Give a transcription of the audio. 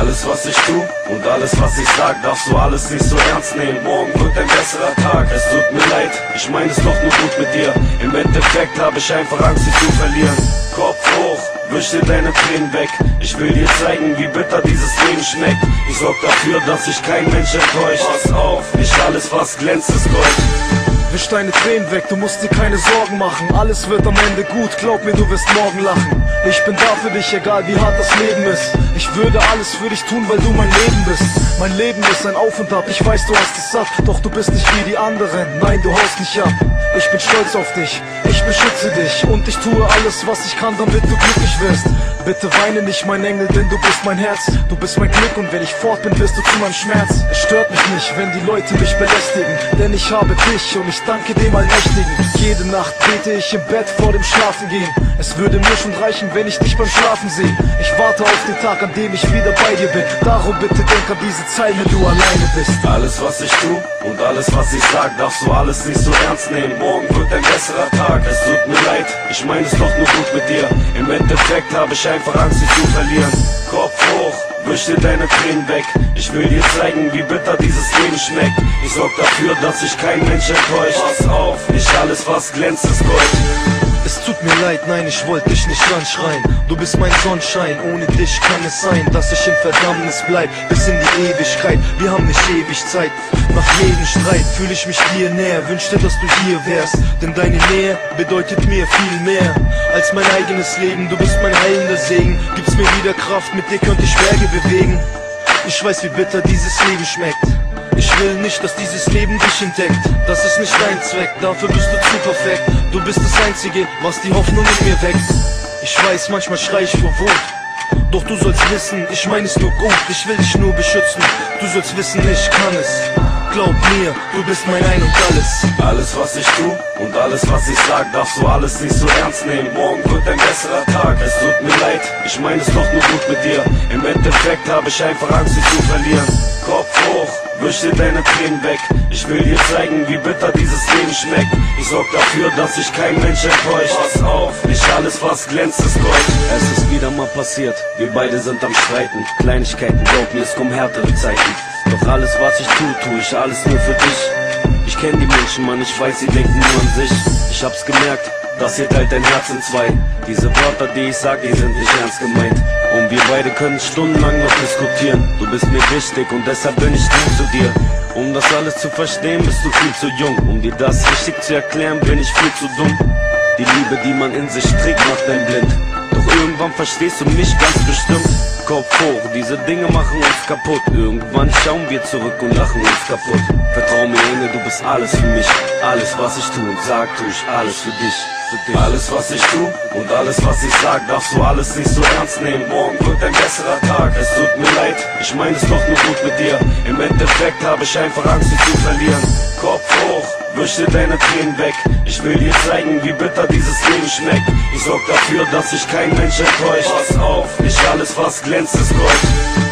Alles was ich tu und alles was ich sag, darfst du alles nicht so ernst nehmen. Morgen wird ein besserer Tag, es tut mir leid, ich mein es doch nur gut mit dir. Im Endeffekt habe ich einfach Angst, dich zu verlieren. Kopf hoch, wisch dir deine Tränen weg. Ich will dir zeigen, wie bitter dieses Leben schmeckt. Ich sorg dafür, dass sich kein Mensch enttäuscht. Pass auf, nicht alles was glänzt ist Gold. Wisch deine Tränen weg, du musst dir keine Sorgen machen. Alles wird am Ende gut, glaub mir, du wirst morgen lachen. Ich bin da für dich, egal wie hart das Leben ist. Ich würde alles für dich tun, weil du mein Leben bist. Mein Leben ist ein Auf und Ab, ich weiß, du hast es satt. Doch du bist nicht wie die anderen, nein, du haust nicht ab. Ich bin stolz auf dich, ich beschütze dich. Und ich tue alles, was ich kann, damit du glücklich wirst. Bitte weine nicht, mein Engel, denn du bist mein Herz. Du bist mein Glück und wenn ich fort bin, wirst du zu meinem Schmerz. Es stört mich nicht, wenn die Leute mich belästigen, denn ich habe dich und ich danke dem Allmächtigen. Jede Nacht bete ich im Bett vor dem Schlafengehen. Es würde mir schon reichen, wenn ich dich beim Schlafen sehe. Ich warte auf den Tag, an dem ich wieder bei dir bin. Darum bitte denk an diese Zeit, wenn du alleine bist. Alles was ich tu und alles was ich sag, darfst du alles nicht so ernst nehmen. Morgen wird ein besserer Tag, es tut mir leid, ich mein es doch nur gut mit dir. Im Endeffekt habe ich einfach Angst, dich zu verlieren. Kopf hoch, wisch dir deine Tränen weg. Ich will dir zeigen, wie bitter dieses Leben schmeckt. Ich sorg dafür, dass sich kein Mensch enttäuscht. Pass auf, nicht alles was glänzt ist Gold. Es tut mir leid, nein, ich wollte dich nicht anschreien. Du bist mein Sonnenschein, ohne dich kann es sein, dass ich in Verdammnis bleib, bis in die Ewigkeit. Wir haben nicht ewig Zeit, nach jedem Streit fühle ich mich dir näher. Wünschte, dass du hier wärst, denn deine Nähe bedeutet mir viel mehr als mein eigenes Leben. Du bist mein heilender Segen, gibst mir wieder Kraft, mit dir könnte ich Berge bewegen. Ich weiß, wie bitter dieses Leben schmeckt. Ich will nicht, dass dieses Leben dich entdeckt. Das ist nicht dein Zweck, dafür bist du zu perfekt. Du bist das Einzige, was die Hoffnung in mir weckt. Ich weiß, manchmal schrei ich vor Wut, doch du sollst wissen, ich meine es nur gut. Ich will dich nur beschützen, du sollst wissen, ich kann es. Glaub mir, du bist mein Ein und Alles. Alles was ich tu und alles was ich sag, darfst du alles nicht so ernst nehmen. Morgen wird ein besserer Tag, es tut mir leid, ich mein es doch nur gut mit dir. Im Endeffekt habe ich einfach Angst, dich zu verlieren. Kopf hoch, wisch dir deine Tränen weg. Ich will dir zeigen, wie bitter dieses Leben schmeckt. Ich sorg dafür, dass sich kein Mensch enttäuscht. Pass auf, nicht alles was glänzt ist Gold. Es ist wieder mal passiert, wir beide sind am Streiten. Kleinigkeiten, glaub mir, es kommen härtere Zeiten. Doch alles was ich tue ich alles nur für dich. Ich kenn die Menschen, Mann, ich weiß, sie denken nur an sich. Ich hab's gemerkt, das hier teilt dein Herz in zwei. Diese Wörter, die ich sag, die sind nicht ernst gemeint. Und wir beide können stundenlang noch diskutieren. Du bist mir wichtig und deshalb bin ich lieb zu dir. Um das alles zu verstehen, bist du viel zu jung. Um dir das richtig zu erklären, bin ich viel zu dumm. Die Liebe, die man in sich trägt, macht einen blind. Doch irgendwann verstehst du mich ganz bestimmt. Kopf hoch, diese Dinge machen uns kaputt. Irgendwann schauen wir zurück und lachen uns kaputt. Vertrau mir, Engel, du bist alles für mich. Alles was ich tu und sag, tu ich alles für dich. Alles was ich tu und alles was ich sag, darfst du alles nicht so ernst nehmen. Morgen wird ein besserer Tag, es tut mir leid, ich mein es doch nur gut mit dir. Im Endeffekt habe ich einfach Angst, dich zu verlieren. Kopf hoch, wisch dir deine Tränen weg. Ich will dir zeigen, wie bitter dieses Leben schmeckt. Ich sorg dafür, dass sich kein Mensch enttäuscht. Pass auf, nicht alles was glänzt ist Gold.